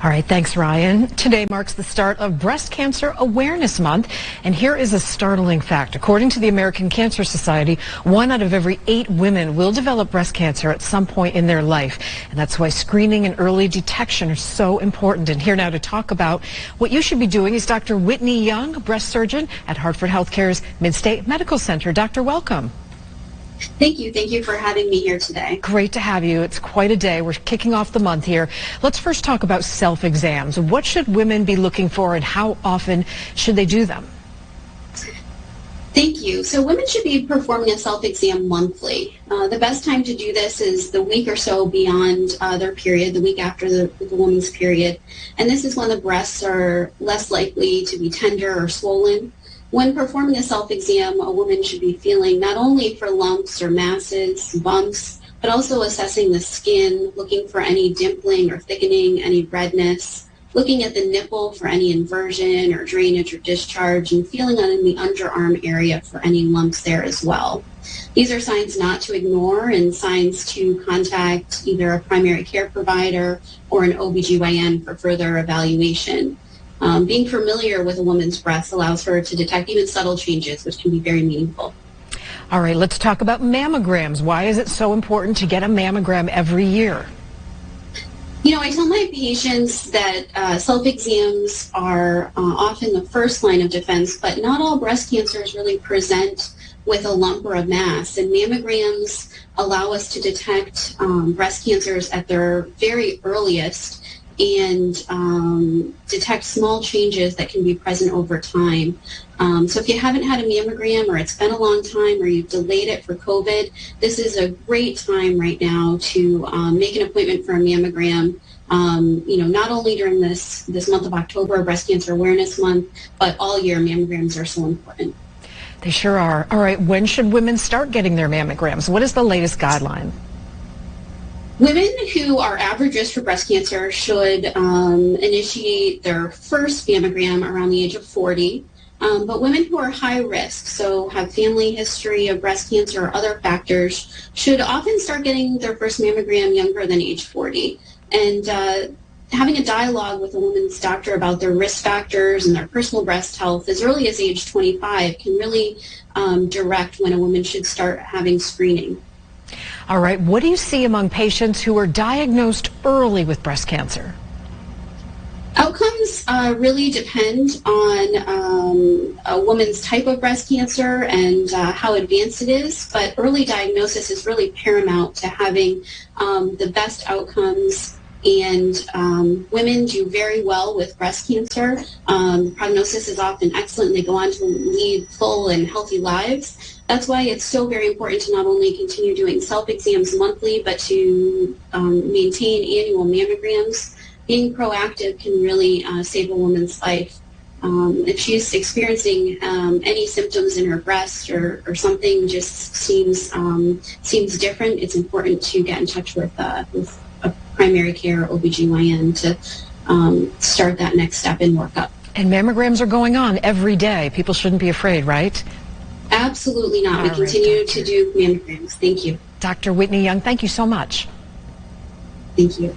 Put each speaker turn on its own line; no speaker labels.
All right, thanks, Ryan. Today marks the start of Breast Cancer Awareness Month, and here is a startling fact. According to the American Cancer Society, 1 out of every 8 women will develop breast cancer at some point in their life, and that's why screening and early detection are so important. And here now to talk about what you should be doing is Dr. Whitney Young, breast surgeon at Hartford Healthcare's Midstate Medical Center. Doctor, welcome.
Thank you. Thank you for having me here today.
Great to have you. It's quite a day. We're kicking off the month here. Let's first talk about self-exams. What should women be looking for and how often should they do them?
Thank you. So women should be performing a self-exam monthly. The best time to do this is the week or so beyond their period, the week after the woman's period. And this is when the breasts are less likely to be tender or swollen. When performing a self-exam, a woman should be feeling not only for lumps or masses, bumps, but also assessing the skin, looking for any dimpling or thickening, any redness, looking at the nipple for any inversion or drainage or discharge, and feeling on the underarm area for any lumps there as well. These are signs not to ignore and signs to contact either a primary care provider or an OBGYN for further evaluation. Being familiar with a woman's breasts allows her to detect even subtle changes, which can be very meaningful.
All right, let's talk about mammograms. Why is it so important to get a mammogram every year?
You know, I tell my patients that self-exams are often the first line of defense, but not all breast cancers really present with a lump or a mass. And mammograms allow us to detect breast cancers at their very earliest and detect small changes that can be present over time. So if you haven't had a mammogram or it's been a long time or you've delayed it for COVID, this is a great time right now to make an appointment for a mammogram. You know, not only during this month of October, Breast Cancer Awareness Month, but all year mammograms are so important.
They sure are. All right, when should women start getting their mammograms? What is the latest guideline?
Women who are average risk for breast cancer should initiate their first mammogram around the age of 40. But women who are high risk, so have family history of breast cancer or other factors, should often start getting their first mammogram younger than age 40. And having a dialogue with a woman's doctor about their risk factors and their personal breast health as early as age 25 can really direct when a woman should start having screening.
All right, what do you see among patients who are diagnosed early with breast cancer?
Outcomes really depend on a woman's type of breast cancer and how advanced it is, but early diagnosis is really paramount to having the best outcomes. And women do very well with breast cancer. Prognosis is often excellent, and they go on to lead full and healthy lives. That's why it's so very important to not only continue doing self-exams monthly, but to maintain annual mammograms. Being proactive can really save a woman's life. If she's experiencing any symptoms in her breast or something just seems different, it's important to get in touch with a primary care OBGYN to start that next step in workup. And
mammograms are going on every day. People shouldn't be afraid, right?
Absolutely not. We continue to do mammograms. Thank you.
Dr. Whitney Young, thank you so much.
Thank you.